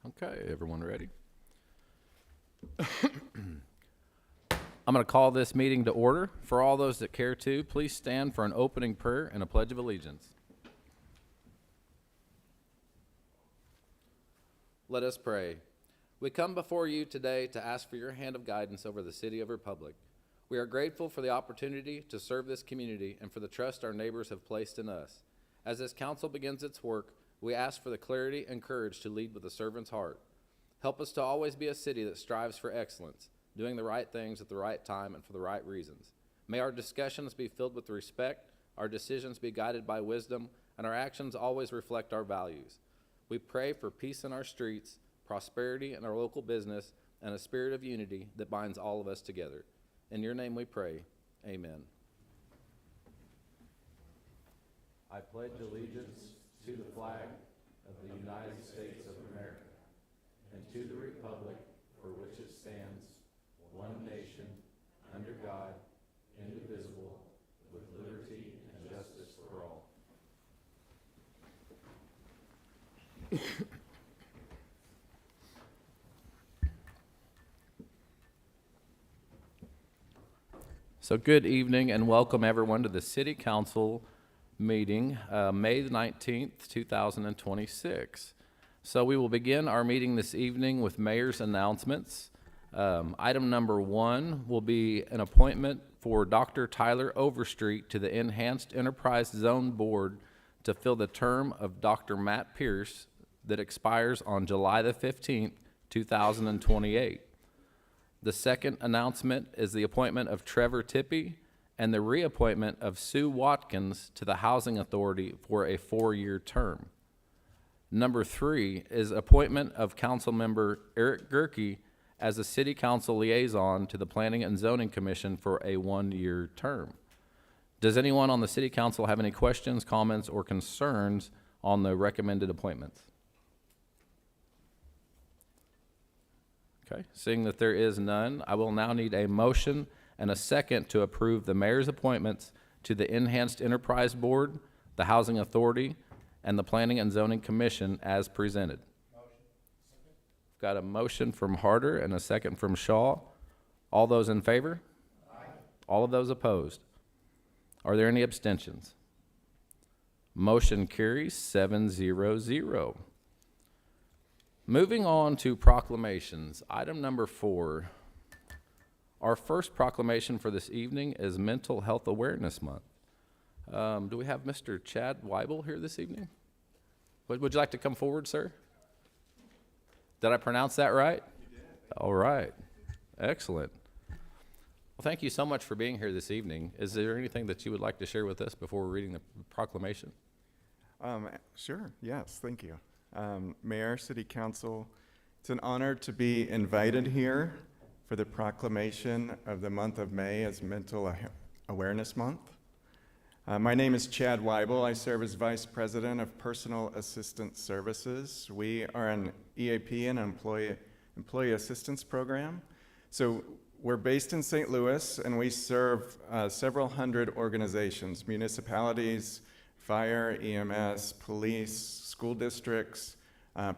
Okay, everyone ready? I'm going to call this meeting to order. For all those that care to, please stand for an opening prayer and a pledge of allegiance. Let us pray. We come before you today to ask for your hand of guidance over the City of Republic. We are grateful for the opportunity to serve this community and for the trust our neighbors have placed in us. As this council begins its work, we ask for the clarity and courage to lead with a servant's heart. Help us to always be a city that strives for excellence, doing the right things at the right time and for the right reasons. May our discussions be filled with respect, our decisions be guided by wisdom, and our actions always reflect our values. We pray for peace in our streets, prosperity in our local business, and a spirit of unity that binds all of us together. In your name we pray. Amen. I pledge allegiance to the flag of the United States of America and to the republic for which it stands, one nation, under God, indivisible, with liberty and justice for all. So good evening and welcome everyone to the City Council meeting, May the 19th, 2026. So we will begin our meeting this evening with mayor's announcements. Item number 1 will be an appointment for Dr. Tyler Overstreet to the Enhanced Enterprise Zone Board to fill the term of Dr. Matt Pierce that expires on July the 15th, 2028. The second announcement is the appointment of Trevor Tippie and the reappointment of Sue Watkins to the Housing Authority for a 4-year term. Number 3 is appointment of Councilmember Eric Gerke as a City Council liaison to the Planning and Zoning Commission for a 1-year term. Does anyone on the City Council have any questions, comments, or concerns on the recommended appointments? Okay, seeing that there is none, I will now need a motion and a second to approve the mayor's appointments to the Enhanced Enterprise Board, the Housing Authority, and the Planning and Zoning Commission as presented. Motion. Got a motion from Harder and a second from Shaw. All those in favor? Aye. All of those opposed? Are there any abstentions? Motion carries 7-0-0. Moving on to proclamations, item number 4. Our first proclamation for this evening is Mental Health Awareness Month. Do we have Mr. Chad Weibel here this evening? Would you like to come forward, sir? Did I pronounce that right? You did. All right. Excellent. Well, thank you so much for being here this evening. Is there anything that you would like to share with us before reading the proclamation? Sure. Yes. Thank you. Mayor, City Council, it's an honor to be invited here for the proclamation of the month of May as Mental Awareness Month. My name is Chad Weibel. I serve as Vice President of Personal Assistance Services. We are an EAP, an employee assistance program. So we're based in St. Louis, and we serve several hundred organizations, municipalities, fire, EMS, police, school districts,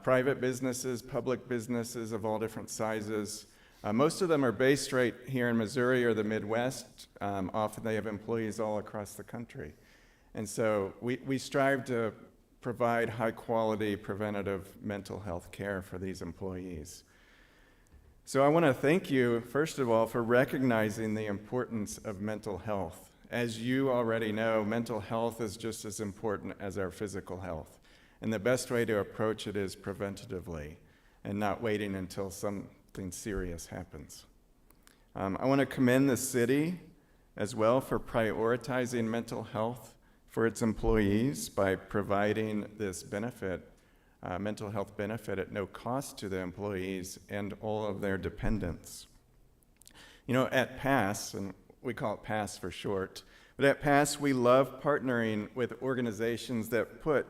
private businesses, public businesses of all different sizes. Most of them are based right here in Missouri or the Midwest. Often they have employees all across the country. And so we strive to provide high quality preventative mental health care for these employees. So I want to thank you, first of all, for recognizing the importance of mental health. As you already know, mental health is just as important as our physical health. And the best way to approach it is preventatively and not waiting until something serious happens. I want to commend the city as well for prioritizing mental health for its employees by providing this benefit, mental health benefit at no cost to the employees and all of their dependents. You know, at PASS, and we call it PASS for short, but at PASS we love partnering with organizations that put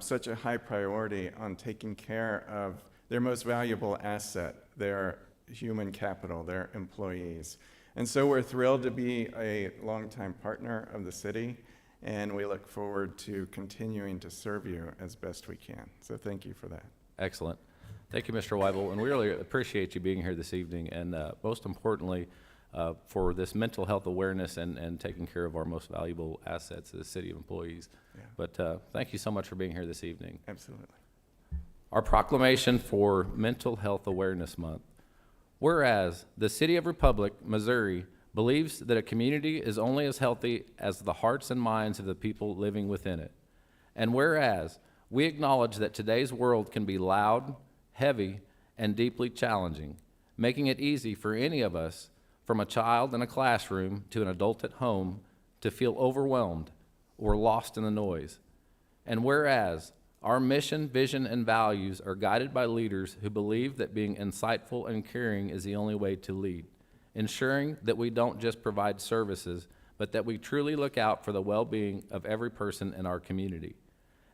such a high priority on taking care of their most valuable asset, their human capital, their employees. And so we're thrilled to be a longtime partner of the city, and we look forward to continuing to serve you as best we can. So thank you for that. Excellent. Thank you, Mr. Weibel, and we really appreciate you being here this evening, and most importantly, for this mental health awareness and taking care of our most valuable assets as city employees. Yeah. But thank you so much for being here this evening. Absolutely. Our proclamation for Mental Health Awareness Month. Whereas the City of Republic, Missouri, believes that a community is only as healthy as the hearts and minds of the people living within it. And whereas we acknowledge that today's world can be loud, heavy, and deeply challenging, making it easy for any of us, from a child in a classroom to an adult at home, to feel overwhelmed or lost in the noise. And whereas our mission, vision, and values are guided by leaders who believe that being insightful and caring is the only way to lead, ensuring that we don't just provide services, but that we truly look out for the well-being of every person in our community.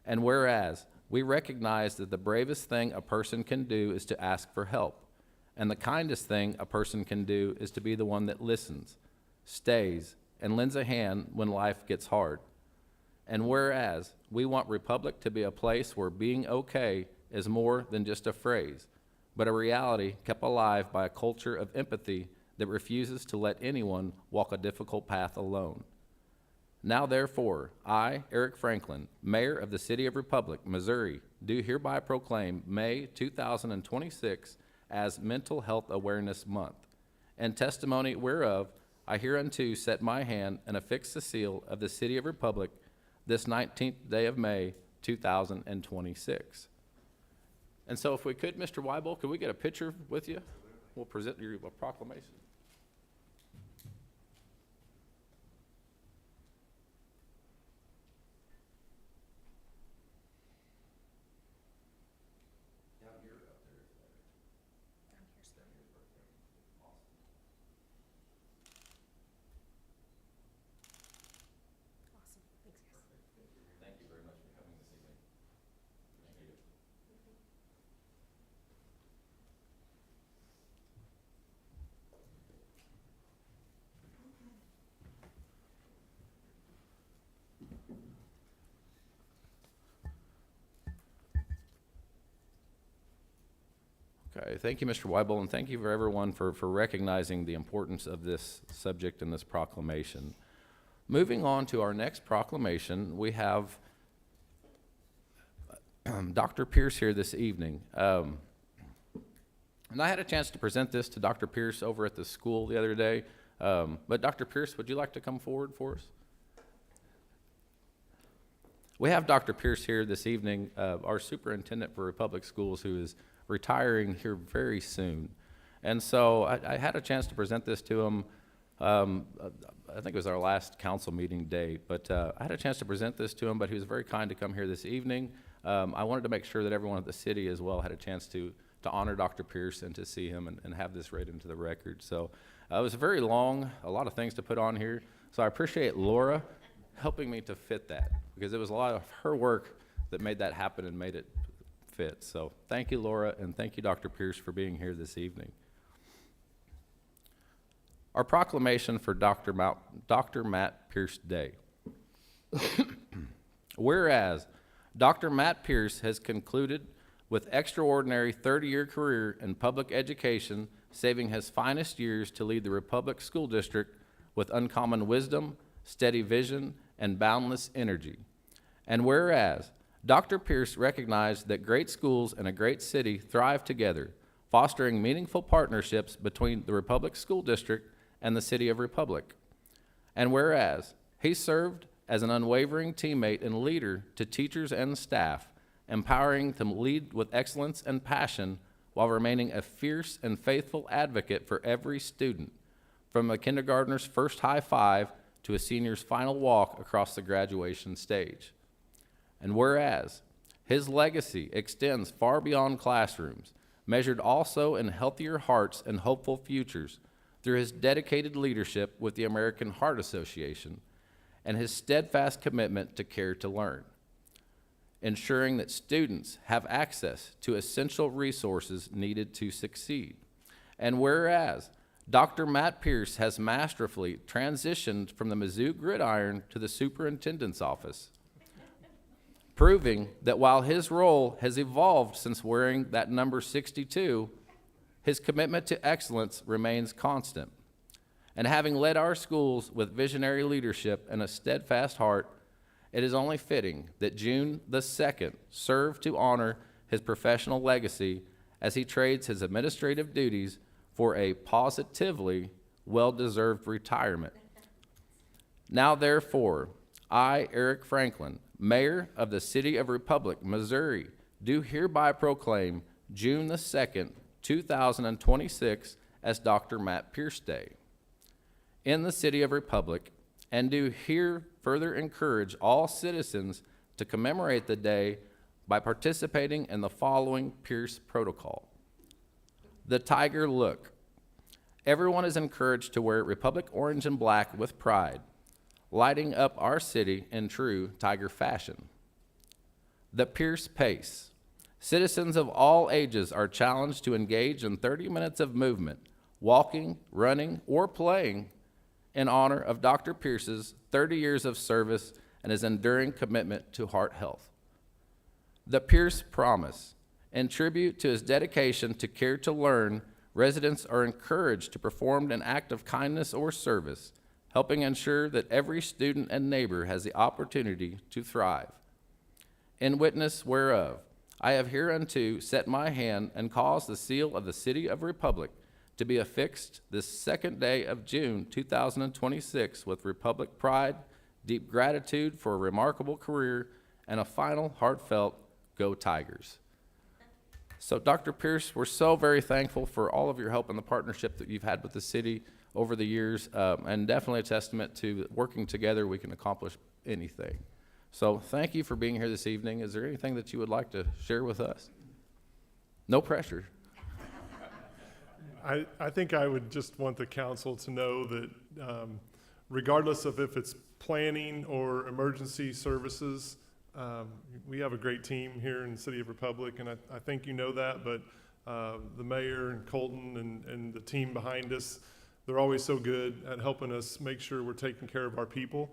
And whereas we recognize that the bravest thing a person can do is to ask for help, and the kindest thing a person can do is to be the one that listens, stays, and lends a hand when life gets hard. And whereas we want Republic to be a place where being okay is more than just a phrase, but a reality kept alive by a culture of empathy that refuses to let anyone walk a difficult path alone. Now therefore, I, Eric Franklin, Mayor of the City of Republic, Missouri, do hereby proclaim May 2026 as Mental Health Awareness Month, and testimony whereof I hereunto set my hand and affix the seal of the City of Republic this 19th day of May 2026. And so if we could, Mr. Weibel, could we get a picture with you? We'll present your proclamation. Awesome. Thanks, guys. Thank you very much for coming this evening. Thank you. Okay, thank you, Mr. Weibel, and thank you for everyone for recognizing the importance of this subject and this proclamation. Moving on to our next proclamation, we have Dr. Pierce here this evening. And I had a chance to present this to Dr. Pierce over at the school the other day. But Dr. Pierce, would you like to come forward for us? We have Dr. Pierce here this evening, our superintendent for Republic Schools, who is retiring here very soon. And so I had a chance to present this to him. I think it was our last council meeting date, but I had a chance to present this to him, but he was very kind to come here this evening. I wanted to make sure that everyone at the city as well had a chance to honor Dr. Pierce and to see him and have this read into the record. So it was very long, a lot of things to put on here. So I appreciate Laura helping me to fit that, because it was a lot of her work that made that happen and made it fit. So thank you, Laura, and thank you, Dr. Pierce, for being here this evening. Our proclamation for Dr. Matt Pierce Day. Whereas Dr. Matt Pierce has concluded with extraordinary 30-year career in public education, saving his finest years to lead the Republic School District with uncommon wisdom, steady vision, and boundless energy. And whereas Dr. Pierce recognized that great schools and a great city thrive together, fostering meaningful partnerships between the Republic School District and the City of Republic. And whereas he served as an unwavering teammate and leader to teachers and staff, empowering them to lead with excellence and passion while remaining a fierce and faithful advocate for every student, from a kindergartner's first high five to a senior's final walk across the graduation stage. And whereas his legacy extends far beyond classrooms, measured also in healthier hearts and hopeful futures through his dedicated leadership with the American Heart Association and his steadfast commitment to care to learn, ensuring that students have access to essential resources needed to succeed. And whereas Dr. Matt Pierce has masterfully transitioned from the Mizzou gridiron to the superintendent's office, proving that while his role has evolved since wearing that number 62, his commitment to excellence remains constant. And having led our schools with visionary leadership and a steadfast heart, it is only fitting that June the 2nd serve to honor his professional legacy as he trades his administrative duties for a positively well-deserved retirement. Now therefore, I, Eric Franklin, Mayor of the City of Republic, Missouri, do hereby proclaim June the 2nd, 2026 as Dr. Matt Pierce Day in the City of Republic, and do here further encourage all citizens to commemorate the day by participating in the following Pierce protocol. The Tiger Look. Everyone is encouraged to wear Republic orange and black with pride, lighting up our city in true Tiger fashion. The Pierce Pace. Citizens of all ages are challenged to engage in 30 minutes of movement, walking, running, or playing in honor of Dr. Pierce's 30 years of service and his enduring commitment to heart health. The Pierce Promise. In tribute to his dedication to Care to Learn, residents are encouraged to perform an act of kindness or service, helping ensure that every student and neighbor has the opportunity to thrive. In witness whereof, I have hereunto set my hand and caused the seal of the City of Republic to be affixed this 2nd day of June 2026 with Republic pride, deep gratitude for a remarkable career, and a final heartfelt Go Tigers. So Dr. Pierce, we're so very thankful for all of your help and the partnership that you've had with the city over the years, and definitely a testament to working together we can accomplish anything. So thank you for being here this evening. Is there anything that you would like to share with us? No pressure. I think I would just want the council to know that regardless of if it's planning or emergency services, we have a great team here in the City of Republic, and I think you know that, but the mayor and Colton and the team behind us, they're always so good at helping us make sure we're taking care of our people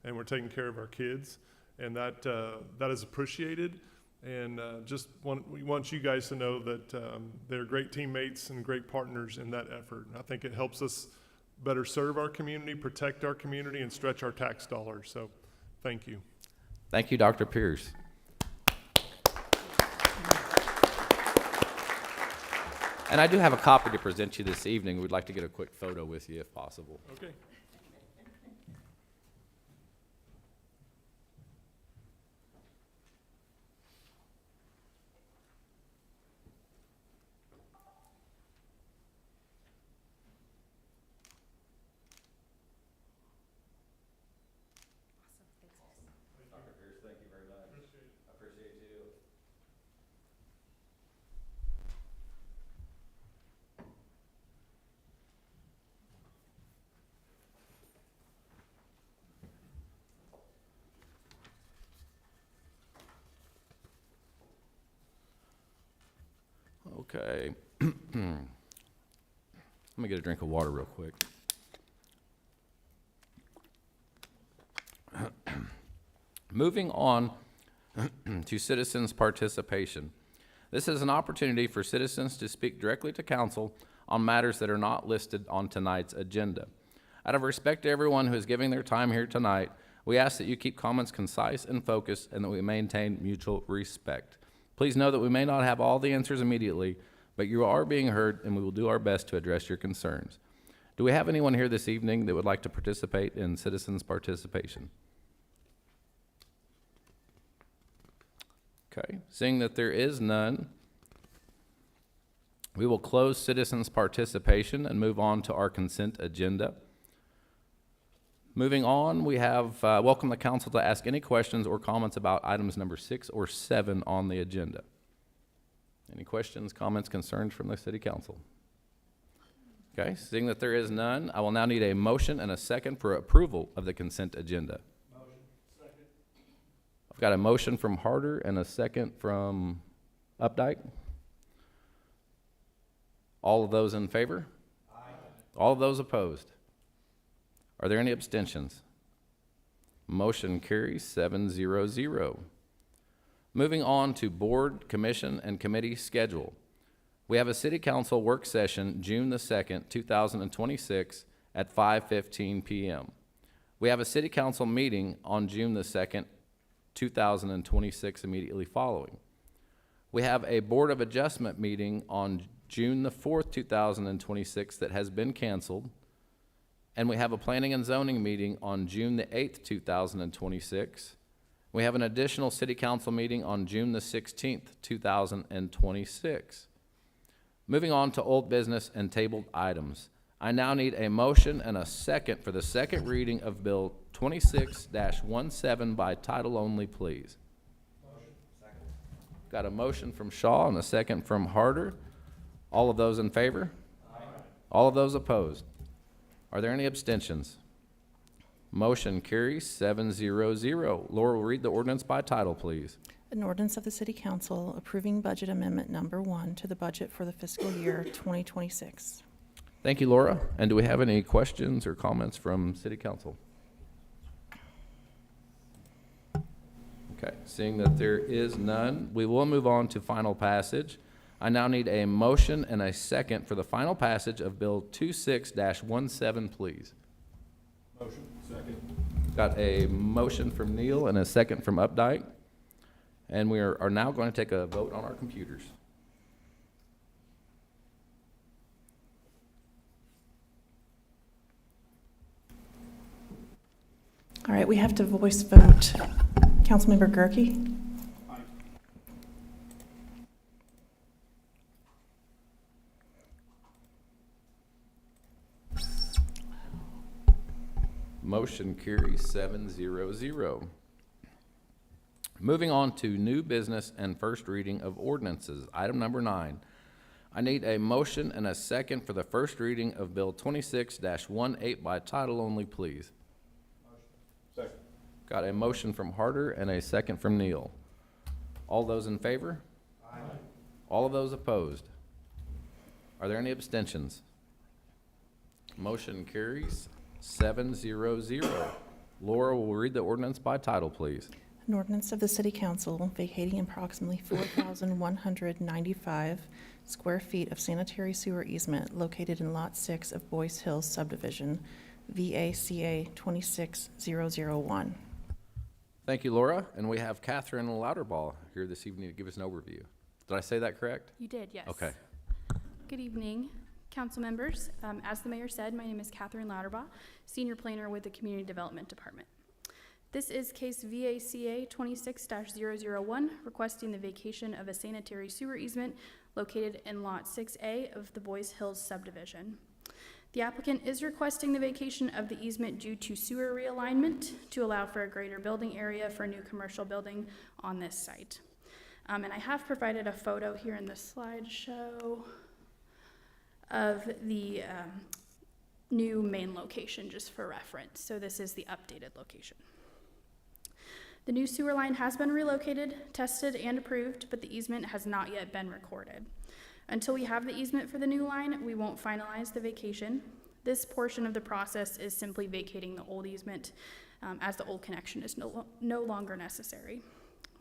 and we're taking care of our kids, and that is appreciated. And we want you guys to know that they're great teammates and great partners in that effort. And I think it helps us better serve our community, protect our community, and stretch our tax dollars. So thank you. Thank you, Dr. Pierce. And I do have a copy to present you this evening. We'd like to get a quick photo with you if possible. Okay. Dr. Pierce, thank you very much. I appreciate you. Okay. Let me get a drink of water real quick. Moving on to citizens' participation. This is an opportunity for citizens to speak directly to council on matters that are not listed on tonight's agenda. Out of respect to everyone who is giving their time here tonight, we ask that you keep comments concise and focused and that we maintain mutual respect. Please know that we may not have all the answers immediately, but you are being heard and we will do our best to address your concerns. Do we have anyone here this evening that would like to participate in citizens' participation? Okay, seeing that there is none, we will close citizens' participation and move on to our consent agenda. Moving on, we have welcome the council to ask any questions or comments about items number 6 or 7 on the agenda. Any questions, comments, concerns from the city council? Okay, seeing that there is none, I will now need a motion and a second for approval of the consent agenda. Motion. Second. I've got a motion from Harder and a second from Updike. All of those in favor? Aye. All of those opposed? Are there any abstentions? Motion carries 7-0-0. Moving on to board, commission, and committee schedule. We have a city council work session June the 2nd, 2026 at 5:15 p.m. We have a city council meeting on June the 2nd, 2026 immediately following. We have a Board of Adjustment meeting on June the 4th, 2026 that has been canceled. And we have a Planning and Zoning meeting on June the 8th, 2026. We have an additional City Council meeting on June the 16th, 2026. Moving on to old business and tabled items. I now need a motion and a second for the second reading of Bill 26-17 by title only, please. Got a motion from Shaw and a second from Harder. All of those in favor? Aye. All of those opposed? Are there any abstentions? Motion carries 7-0-0. Laura will read the ordinance by title, please. An ordinance of the City Council approving budget amendment number 1 to the budget for the fiscal year 2026. Thank you, Laura. And do we have any questions or comments from City Council? Okay, seeing that there is none, we will move on to final passage. I now need a motion and a second for the final passage of Bill 26-17, please. Motion. Second. Got a motion from Neal and a second from Updike. And we are now going to take a vote on our computers. All right, we have to voice vote. Councilmember Gerke? Aye. Motion carries 7-0-0. Moving on to new business and first reading of ordinances. Item number 9. I need a motion and a second for the first reading of Bill 26-18 by title only, please. Second. Got a motion from Harder and a second from Neal. All those in favor? Aye. All of those opposed? Are there any abstentions? Motion carries 7-0-0. Laura will read the ordinance by title, please. An ordinance of the City Council vacating approximately 4,195 square feet of sanitary sewer easement located in Lot 6 of Boyce Hills subdivision, VACA 26001. Thank you, Laura. And we have Catherine Louderbaugh here this evening to give us an overview. Did I say that correct? You did, yes. Okay. Good evening, council members. As the mayor said, my name is Catherine Louderbaugh, senior planner with the Community Development Department. This is case VACA 26-001, requesting the vacation of a sanitary sewer easement located in Lot 6A of the Boyce Hills subdivision. The applicant is requesting the vacation of the easement due to sewer realignment to allow for a greater building area for a new commercial building on this site. And I have provided a photo here in the slideshow of the new main location just for reference. So this is the updated location. The new sewer line has been relocated, tested, and approved, but the easement has not yet been recorded. Until we have the easement for the new line, we won't finalize the vacation. This portion of the process is simply vacating the old easement as the old connection is no longer necessary.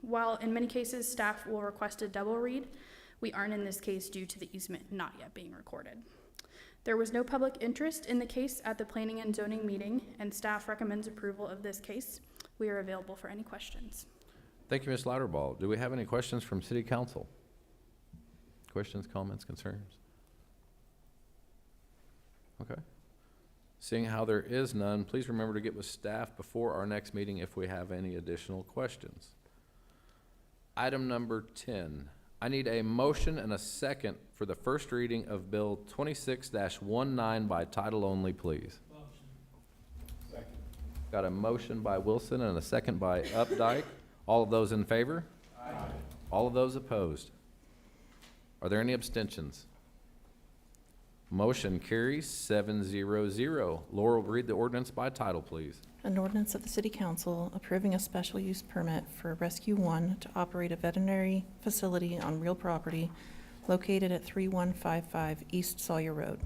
While in many cases staff will request a double read, we aren't in this case due to the easement not yet being recorded. There was no public interest in the case at the Planning and Zoning meeting, and staff recommends approval of this case. We are available for any questions. Thank you, Ms. Louderbaugh. Do we have any questions from City Council? Questions, comments, concerns? Okay. Seeing how there is none, please remember to get with staff before our next meeting if we have any additional questions. Item number 10. I need a motion and a second for the first reading of Bill 26-19 by title only, please. Second. Got a motion by Wilson and a second by Updike. All of those in favor? Aye. All of those opposed? Are there any abstentions? Motion carries 7-0-0. Laura will read the ordinance by title, please. An ordinance of the City Council approving a special use permit for Rescue 1 to operate a veterinary facility on real property located at 3155 East Sawyer Road.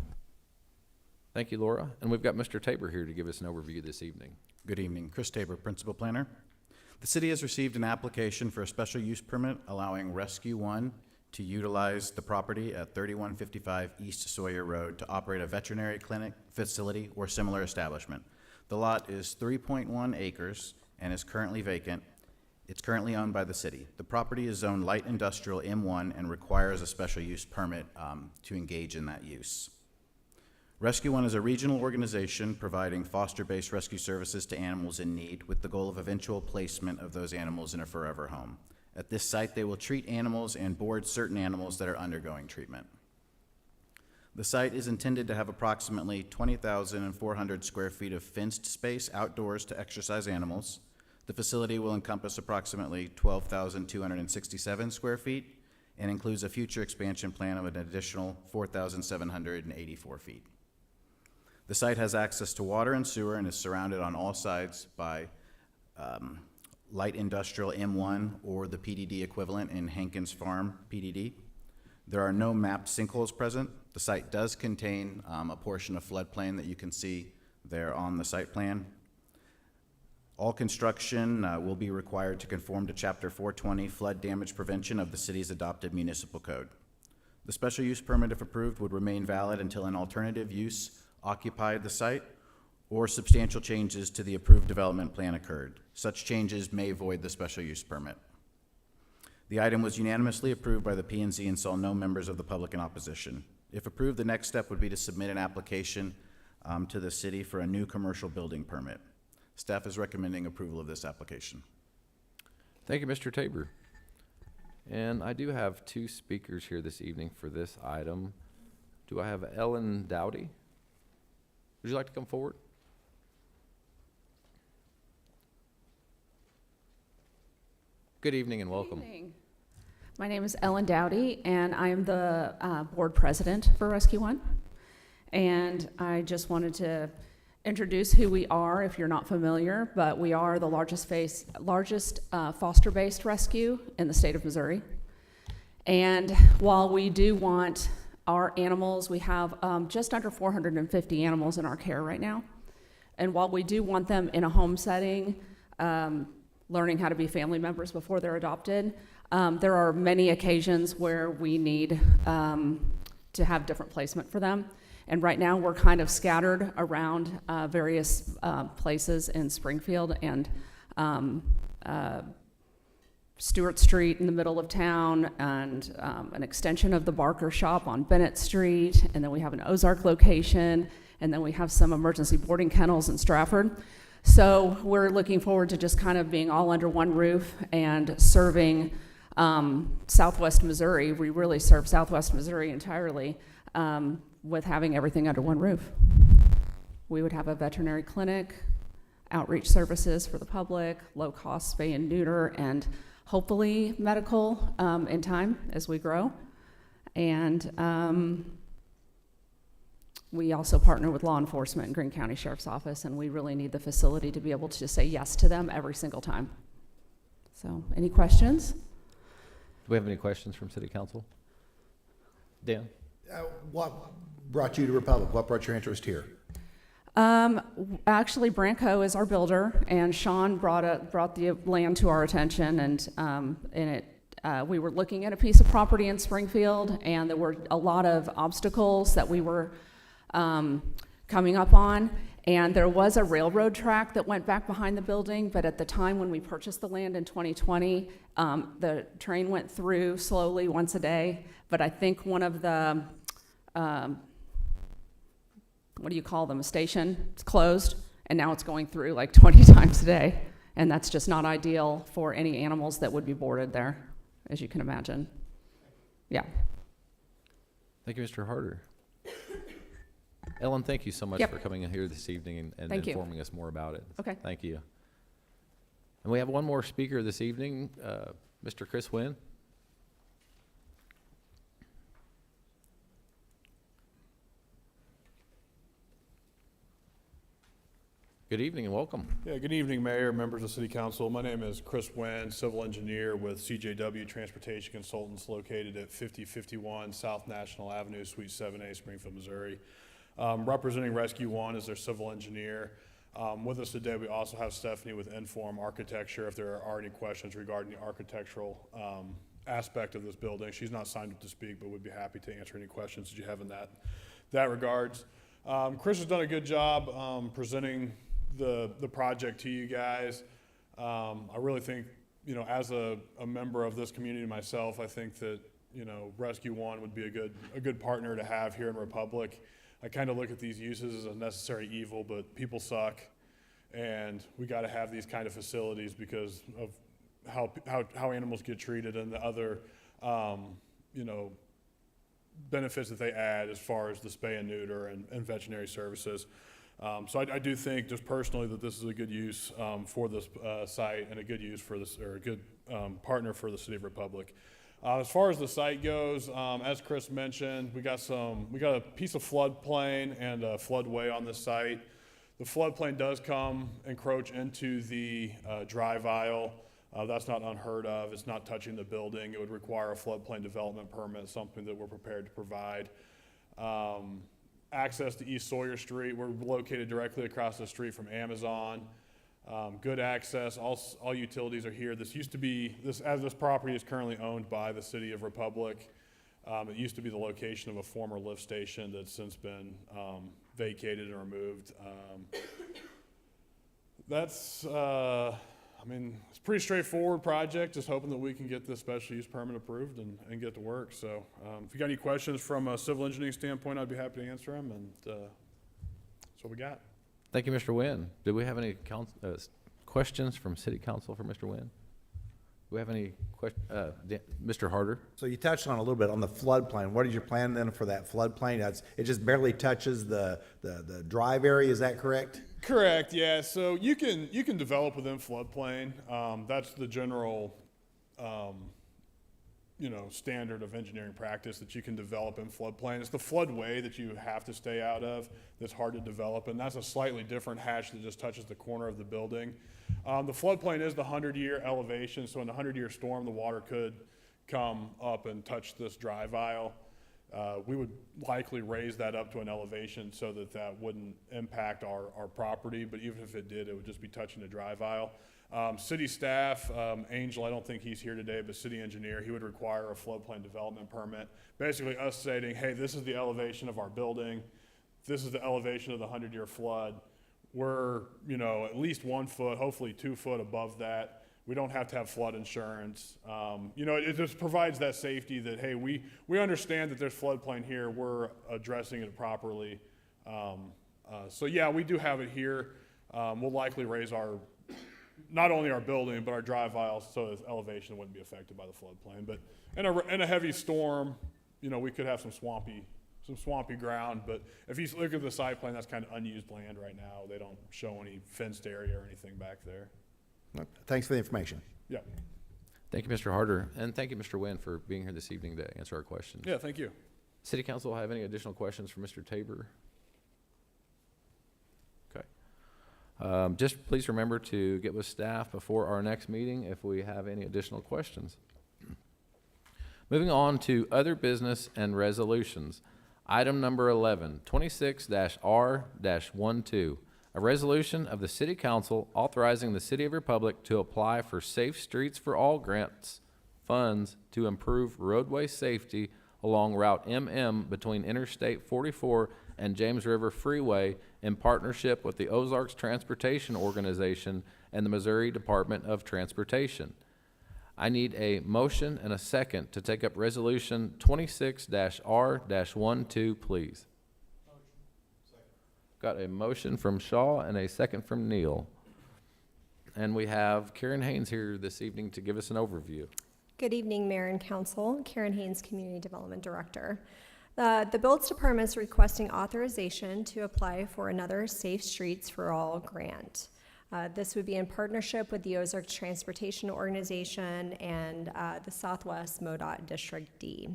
Thank you, Laura. And we've got Mr. Tabor here to give us an overview this evening. Good evening. Chris Tabor, Principal Planner. The city has received an application for a special use permit allowing Rescue One to utilize the property at 3155 East Sawyer Road to operate a veterinary clinic, facility, or similar establishment. The lot is 3.1 acres and is currently vacant. It's currently owned by the city. The property is zoned light industrial M1 and requires a special use permit to engage in that use. Rescue One is a regional organization providing foster-based rescue services to animals in need with the goal of eventual placement of those animals in a forever home. At this site, they will treat animals and board certain animals that are undergoing treatment. The site is intended to have approximately 20,400 square feet of fenced space outdoors to exercise animals. The facility will encompass approximately 12,267 square feet and includes a future expansion plan of an additional 4,784 feet. The site has access to water and sewer and is surrounded on all sides by light industrial M1 or the PDD equivalent in Hankins Farm PDD. There are no mapped sinkholes present. The site does contain a portion of floodplain that you can see there on the site plan. All construction will be required to conform to Chapter 420 flood damage prevention of the city's adopted municipal code. The special use permit, if approved, would remain valid until an alternative use occupied the site or substantial changes to the approved development plan occurred. Such changes may void the special use permit. The item was unanimously approved by the P&Z and saw no members of the public in opposition. If approved, the next step would be to submit an application to the city for a new commercial building permit. Staff is recommending approval of this application. Thank you, Mr. Tabor. And I do have two speakers here this evening for this item. Do I have Ellen Dowdy? Would you like to come forward? Good evening and welcome. Good evening. My name is Ellen Dowdy, and I am the board president for Rescue One. And I just wanted to introduce who we are if you're not familiar, but we are the largest foster-based rescue in the state of Missouri. And while we do want our animals, we have just under 450 animals in our care right now. And while we do want them in a home setting, learning how to be family members before they're adopted, there are many occasions where we need to have different placement for them. And right now we're kind of scattered around various places in Springfield and Stewart Street in the middle of town, and an extension of the Barker shop on Bennett Street, and then we have an Ozark location, and then we have some emergency boarding kennels in Stratford. So we're looking forward to just kind of being all under one roof and serving Southwest Missouri. We really serve Southwest Missouri entirely with having everything under one roof. We would have a veterinary clinic, outreach services for the public, low-cost spay and neuter, and hopefully medical in time as we grow. And we also partner with law enforcement and Greene County Sheriff's Office, and we really need the facility to be able to say yes to them every single time. So, any questions? Do we have any questions from City Council? Dan? What brought you to Republic? What brought your interest here? Actually, Branco is our builder, and Sean brought the land to our attention, and we were looking at a piece of property in Springfield, and there were a lot of obstacles that we were coming up on, and there was a railroad track that went back behind the building, but at the time when we purchased the land in 2020, the train went through slowly once a day, but I think one of the what do you call them, a station, it's closed, and now it's going through like 20 times a day, and that's just not ideal for any animals that would be boarded there, as you can imagine. Yeah. Thank you, Mr. Harder. Ellen, thank you so much Yep. for coming in here this evening and Thank you. informing us more about it. Okay. Thank you. And we have one more speaker this evening, Mr. Chris Wynn. Good evening and welcome. Yeah, good evening, Mayor, members of City Council. My name is Chris Wen, civil engineer with CJW Transportation Consultants located at 5051 South National Avenue, Suite 7A, Springfield, Missouri. Representing Rescue One as their civil engineer. With us today, we also have Stephanie with Inform Architecture, if there are any questions regarding the architectural aspect of this building. She's not signed up to speak, but would be happy to answer any questions that you have in that regards. Chris has done a good job presenting the project to you guys. I really think, as a member of this community myself, I think that, Rescue One would be a good partner to have here in Republic. I kind of look at these uses as a necessary evil, but people suck, and we got to have these kind of facilities because of how animals get treated and the other, benefits that they add as far as the spay and neuter and veterinary services. So I do think just personally that this is a good use for this site and a good use for this, or a good partner for the City of Republic. As far as the site goes, as Chris mentioned, we got a piece of floodplain and a floodway on this site. The floodplain does encroach into the drive aisle. That's not unheard of. It's not touching the building. It would require a floodplain development permit, something that we're prepared to provide. Access to East Sawyer Street. We're located directly across the street from Amazon. Good access. All utilities are here. As this property is currently owned by the City of Republic. It used to be the location of a former lift station that's since been vacated and removed. It's a pretty straightforward project, just hoping that we can get this special use permit approved and get to work. So if you got any questions from a civil engineering standpoint, I'd be happy to answer them, and that's what we got. Thank you, Mr. Nguyen. Do we have any questions from City Council for Mr. Nguyen? Do we have any questions? Mr. Harder? So you touched on a little bit on the floodplain. What is your plan then for that floodplain? It just barely touches the drive area, is that correct? Correct, yeah. So you can develop within floodplain. That's the general standard of engineering practice, that you can develop in floodplain. It's the floodway that you have to stay out of that's hard to develop, and that's a slightly different hatch that just touches the corner of the building. The floodplain is the 100-year elevation, so in the 100-year storm, the water could come up and touch this drive aisle. We would likely raise that up to an elevation so that wouldn't impact our property, but even if it did, it would just be touching the drive aisle. City staff, Angel, I don't think he's here today, but city engineer, he would require a floodplain development permit. Basically us stating, hey, this is the elevation of our building. This is the elevation of the 100-year flood. We're, at least 1 foot, hopefully 2 foot above that. We don't have to have flood insurance. It just provides that safety that, hey, we understand that there's floodplain here. We're addressing it properly. So yeah, we do have it here. We'll likely raise not only our building, but our drive aisle, so the elevation wouldn't be affected by the floodplain. But in a heavy storm, we could have some swampy ground. But if you look at the site plan, that's kind of unused land right now. They don't show any fenced area or anything back there. Thanks for the information. Yeah. Thank you, Mr. Harder, and thank you, Mr. Nguyen, for being here this evening to answer our questions. Yeah, thank you. City Council have any additional questions for Mr. Tabor? Okay. Just please remember to get with staff before our next meeting if we have any additional questions. Moving on to other business and resolutions. Item number 11, 26-R-12. A resolution of the City Council authorizing the City of Republic to apply for Safe Streets for All grants funds to improve roadway safety along Route MM between Interstate 44 and James River Freeway in partnership with the Ozarks Transportation Organization and the Missouri Department of Transportation. I need a motion and a second to take up Resolution 26-R-12, please. Got a motion from Shaw and a second from Neal. And we have Karen Haynes here this evening to give us an overview. Good evening, Mayor and Council. Karen Haynes, Community Development Director. The Builds Department is requesting authorization to apply for another Safe Streets for All grant. This would be in partnership with the Ozarks Transportation Organization and the Southwest MoDOT District D.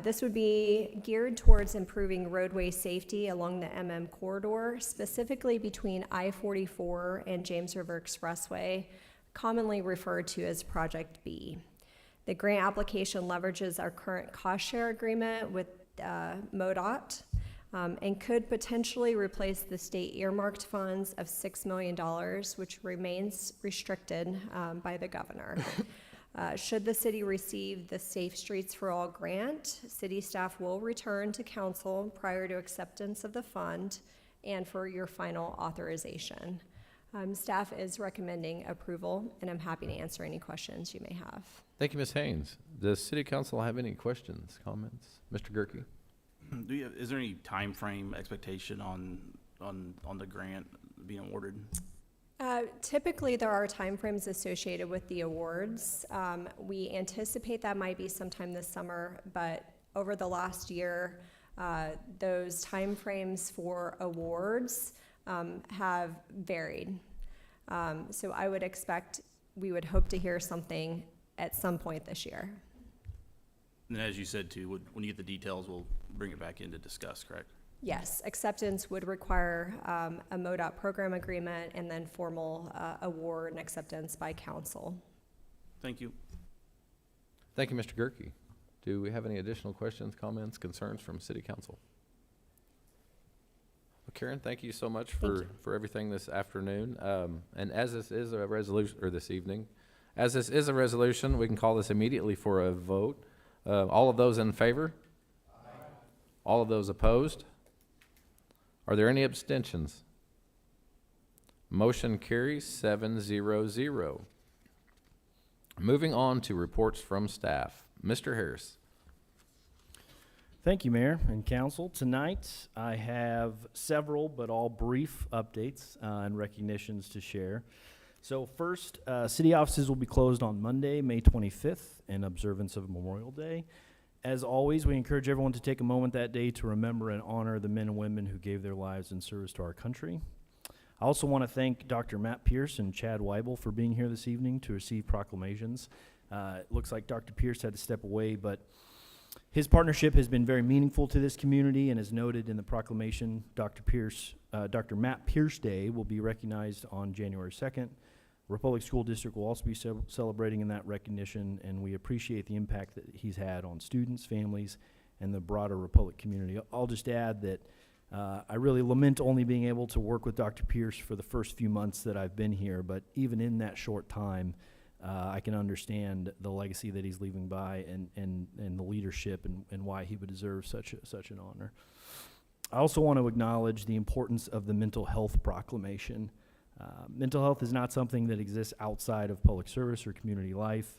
This would be geared towards improving roadway safety along the MM corridor, specifically between I-44 and James River Expressway, commonly referred to as Project B. The grant application leverages our current cost share agreement with MoDOT. and could potentially replace the state earmarked funds of $6 million, which remains restricted by the governor. Should the city receive the Safe Streets for All grant, city staff will return to council prior to acceptance of the fund and for your final authorization. Staff is recommending approval, and I'm happy to answer any questions you may have. Thank you, Ms. Haynes. Does City Council have any questions, comments? Mr. Gerke? Is there any time frame expectation on the grant being awarded? Typically, there are timeframes associated with the awards. We anticipate that might be sometime this summer, but over the last year, those timeframes for awards have varied. So I would expect, we would hope to hear something at some point this year. And as you said too, when you get the details, we'll bring it back in to discuss, correct? Yes, acceptance would require a MoDOT program agreement and then formal award and acceptance by council. Thank you. Thank you, Mr. Gerke. Do we have any additional questions, comments, concerns from City Council? Well, Karen, thank you so much for everything this afternoon. And as this is a resolution, or this evening, as this is a resolution, we can call this immediately for a vote. All of those in favor? Aye. All of those opposed? Are there any abstentions? Motion carries 7-0-0. Moving on to reports from staff. Mr. Harris. Thank you, Mayor and Council. Tonight, I have several, but all brief updates and recognitions to share. So first, city offices will be closed on Monday, May 25th, in observance of Memorial Day. As always, we encourage everyone to take a moment that day to remember and honor the men and women who gave their lives in service to our country. I also want to thank Dr. Matt Pierce and Chad Weibel for being here this evening to receive proclamations. It looks like Dr. Pierce had to step away, but his partnership has been very meaningful to this community, and as noted in the proclamation, Dr. Matt Pierce Day will be recognized on January 2nd. Republic School District will also be celebrating in that recognition, and we appreciate the impact that he's had on students, families, and the broader Republic community. I'll just add that I really lament only being able to work with Dr. Pierce for the first few months that I've been here, but even in that short time, I can understand the legacy that he's leaving by and the leadership and why he would deserve such an honor. I also want to acknowledge the importance of the mental health proclamation. Mental health is not something that exists outside of public service or community life.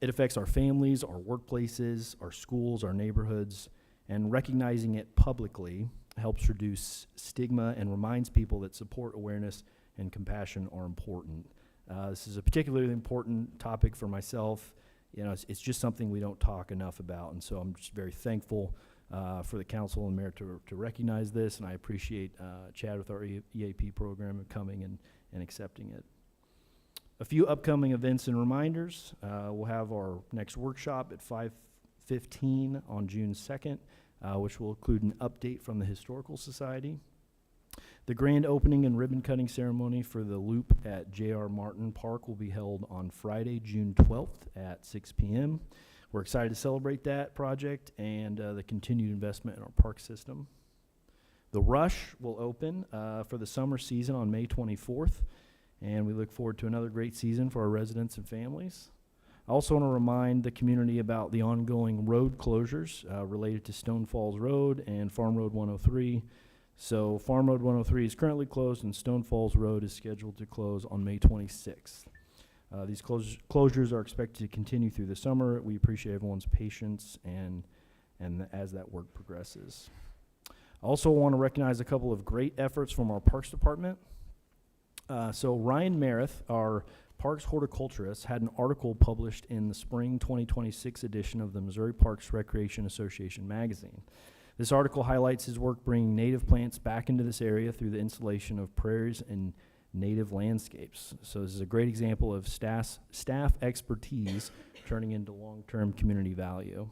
It affects our families, our workplaces, our schools, our neighborhoods, and recognizing it publicly helps reduce stigma and reminds people that support, awareness, and compassion are important. This is a particularly important topic for myself. You know, it's just something we don't talk enough about, and so I'm just very thankful for the council and mayor to recognize this, and I appreciate Chad with our EAP program and coming and accepting it. A few upcoming events and reminders. We'll have our next workshop at 5:15 on June 2nd, which will include an update from the Historical Society. The grand opening and ribbon cutting ceremony for the Loop at J.R. Martin Park will be held on Friday, June 12th at 6 p.m. We're excited to celebrate that project and the continued investment in our park system. The Rush will open for the summer season on May 24th, and we look forward to another great season for our residents and families. I also want to remind the community about the ongoing road closures related to Stone Falls Road and Farm Road 103. So Farm Road 103 is currently closed, and Stone Falls Road is scheduled to close on May 26th. These closures are expected to continue through the summer. We appreciate everyone's patience and as that work progresses. I also want to recognize a couple of great efforts from our Parks Department. So Ryan Merith, our Parks horticulturist, had an article published in the spring 2026 edition of the Missouri Parks Recreation Association magazine. This article highlights his work bringing native plants back into this area through the installation of prairies and native landscapes. So this is a great example of staff expertise turning into long-term community value.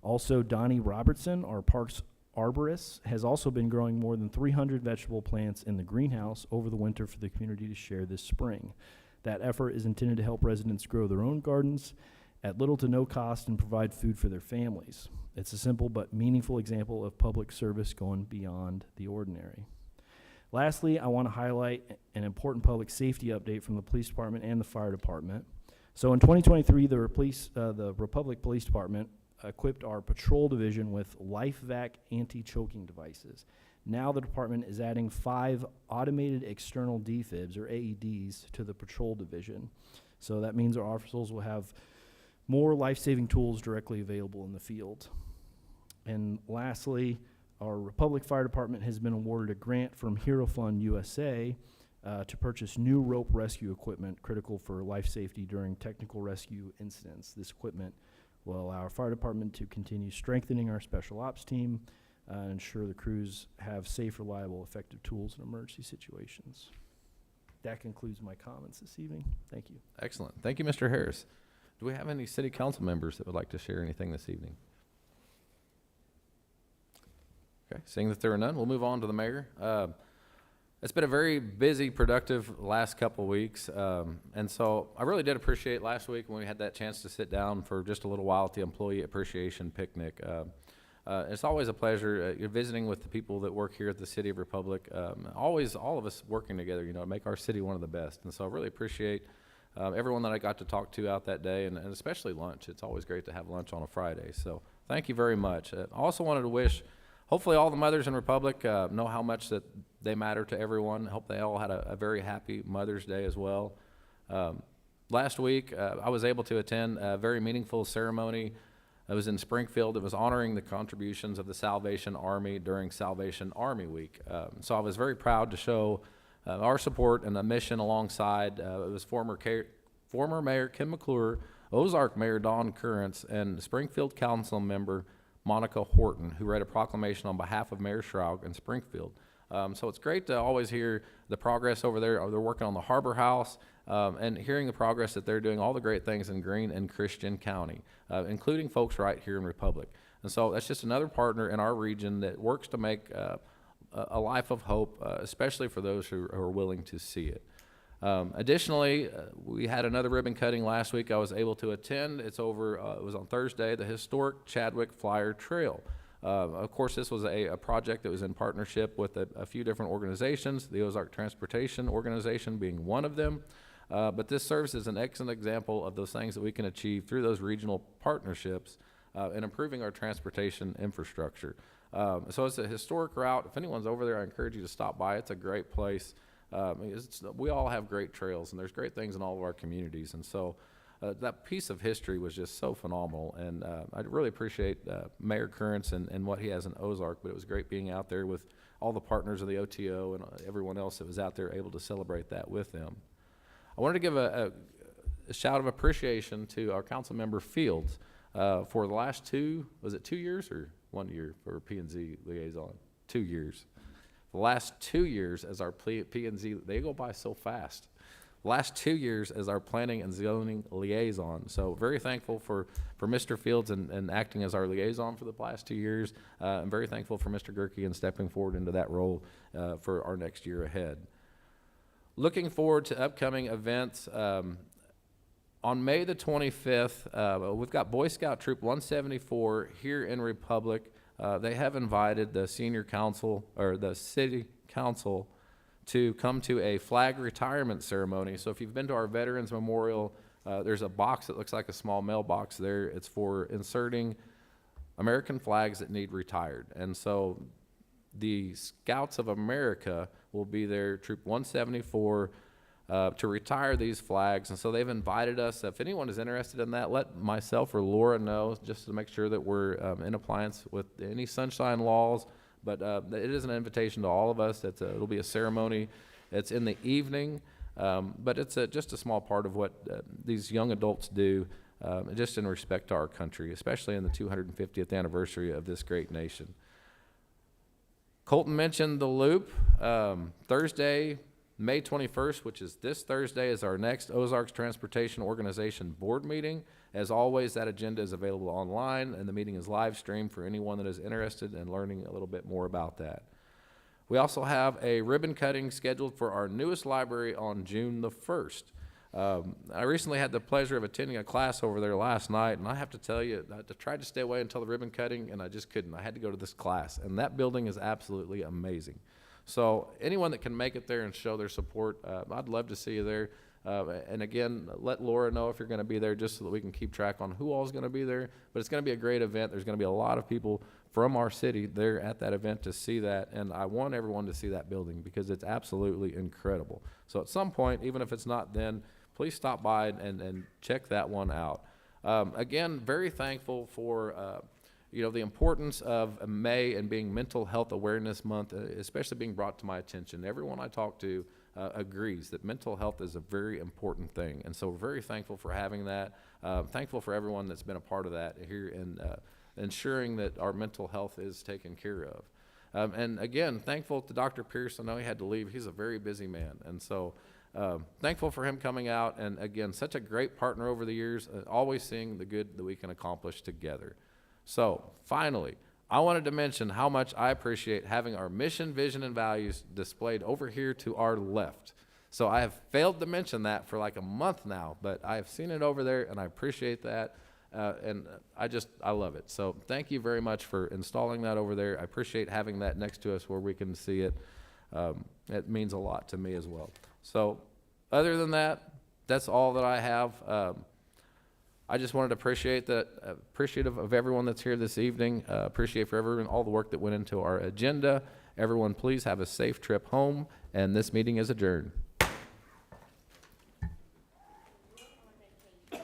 Also, Donnie Robertson, our parks arborist, has also been growing more than 300 vegetable plants in the greenhouse over the winter for the community to share this spring. That effort is intended to help residents grow their own gardens at little to no cost and provide food for their families. It's a simple but meaningful example of public service going beyond the ordinary. Lastly, I want to highlight an important public safety update from the police department and the fire department. So in 2023, the Republic Police Department equipped our patrol division with LifeVac anti-choking devices. Now the department is adding 5 automated external defibs, or AEDs, to the patrol division. So that means our officers will have more life-saving tools directly available in the field. And lastly, our Republic Fire Department has been awarded a grant from Hero Fund USA to purchase new rope rescue equipment critical for life safety during technical rescue incidents. This equipment will allow our fire department to continue strengthening our special ops team and ensure the crews have safe, reliable, effective tools in emergency situations. That concludes my comments this evening. Thank you. Excellent. Thank you, Mr. Harris. Do we have any city council members that would like to share anything this evening? Okay, seeing that there are none, we'll move on to the mayor. It's been a very busy, productive last couple weeks, and so I really did appreciate last week when we had that chance to sit down for just a little while at the employee appreciation picnic. It's always a pleasure. You're visiting with the people that work here at the City of Republic. Always, all of us working together, to make our city one of the best. And so I really appreciate everyone that I got to talk to out that day, and especially lunch. It's always great to have lunch on a Friday. So thank you very much. I also wanted to wish, hopefully all the mothers in Republic know how much that they matter to everyone. I hope they all had a very happy Mother's Day as well. Last week, I was able to attend a very meaningful ceremony. It was in Springfield. It was honoring the contributions of the Salvation Army during Salvation Army Week. So I was very proud to show our support and the mission alongside. It was former Mayor Ken McClure, Ozark Mayor Don Currents, and Springfield Council member Monica Horton, who read a proclamation on behalf of Mayor Schraug in Springfield. So it's great to always hear the progress over there. They're working on the Harbor House, and hearing the progress that they're doing, all the great things in Greene and Christian County, including folks right here in Republic. And so that's just another partner in our region that works to make a life of hope, especially for those who are willing to see it. Additionally, we had another ribbon cutting last week I was able to attend. It was on Thursday, the historic Chadwick Flyer Trail. Of course, this was a project that was in partnership with a few different organizations, the Ozark Transportation Organization being one of them. But this serves as an excellent example of those things that we can achieve through those regional partnerships in improving our transportation infrastructure. So it's a historic route. If anyone's over there, I encourage you to stop by. It's a great place. We all have great trails, and there's great things in all of our communities. And so that piece of history was just so phenomenal. And I really appreciate Mayor Currents and what he has in Ozark, but it was great being out there with all the partners of the OTO and everyone else that was out there able to celebrate that with them. I wanted to give a shout of appreciation to our council member Fields for the last 2 years or 1 year for P&Z liaison? 2 years. The last 2 years as our P&Z, they go by so fast. The last 2 years as our planning and zoning liaison. So very thankful for Mr. Fields and acting as our liaison for the last 2 years. I'm very thankful for Mr. Gerke and stepping forward into that role for our next year ahead. Looking forward to upcoming events. On May the 25th, we've got Boy Scout Troop 174 here in Republic. They have invited the senior council, or the city council, to come to a flag retirement ceremony. So if you've been to our Veterans Memorial, there's a box that looks like a small mailbox there. It's for inserting American flags that need retired. And so the Scouts of America will be there, Troop 174, to retire these flags. And so they've invited us. If anyone is interested in that, let myself or Laura know, just to make sure that we're in appliance with any sunshine laws. But it is an invitation to all of us. It'll be a ceremony. It's in the evening, but it's just a small part of what these young adults do, just in respect to our country, especially in the 250th anniversary of this great nation. Colton mentioned the Loop. Thursday, May 21st, which is this Thursday, is our next Ozarks Transportation Organization board meeting. As always, that agenda is available online, and the meeting is live streamed for anyone that is interested in learning a little bit more about that. We also have a ribbon cutting scheduled for our newest library on June the 1st. I recently had the pleasure of attending a class over there last night, and I have to tell you, I tried to stay away until the ribbon cutting, and I just couldn't. I had to go to this class, and that building is absolutely amazing. So anyone that can make it there and show their support, I'd love to see you there. And again, let Laura know if you're going to be there, just so that we can keep track on who all is going to be there. But it's going to be a great event. There's going to be a lot of people from our city there at that event to see that, and I want everyone to see that building because it's absolutely incredible. So at some point, even if it's not then, please stop by and check that one out. Again, very thankful for the importance of May and being Mental Health Awareness Month, especially being brought to my attention. Everyone I talk to agrees that mental health is a very important thing, and so we're very thankful for having that. Thankful for everyone that's been a part of that here and ensuring that our mental health is taken care of. And again, thankful to Dr. Pierce. I know he had to leave. He's a very busy man, and so thankful for him coming out. And again, such a great partner over the years, always seeing the good that we can accomplish together. So finally, I wanted to mention how much I appreciate having our mission, vision, and values displayed over here to our left. So I have failed to mention that for like a month now, but I have seen it over there, and I appreciate that. And I love it. So thank you very much for installing that over there. I appreciate having that next to us where we can see it. It means a lot to me as well. So other than that, that's all that I have. I just wanted to appreciative of everyone that's here this evening. Appreciate for everyone, all the work that went into our agenda. Everyone, please have a safe trip home, and this meeting is adjourned.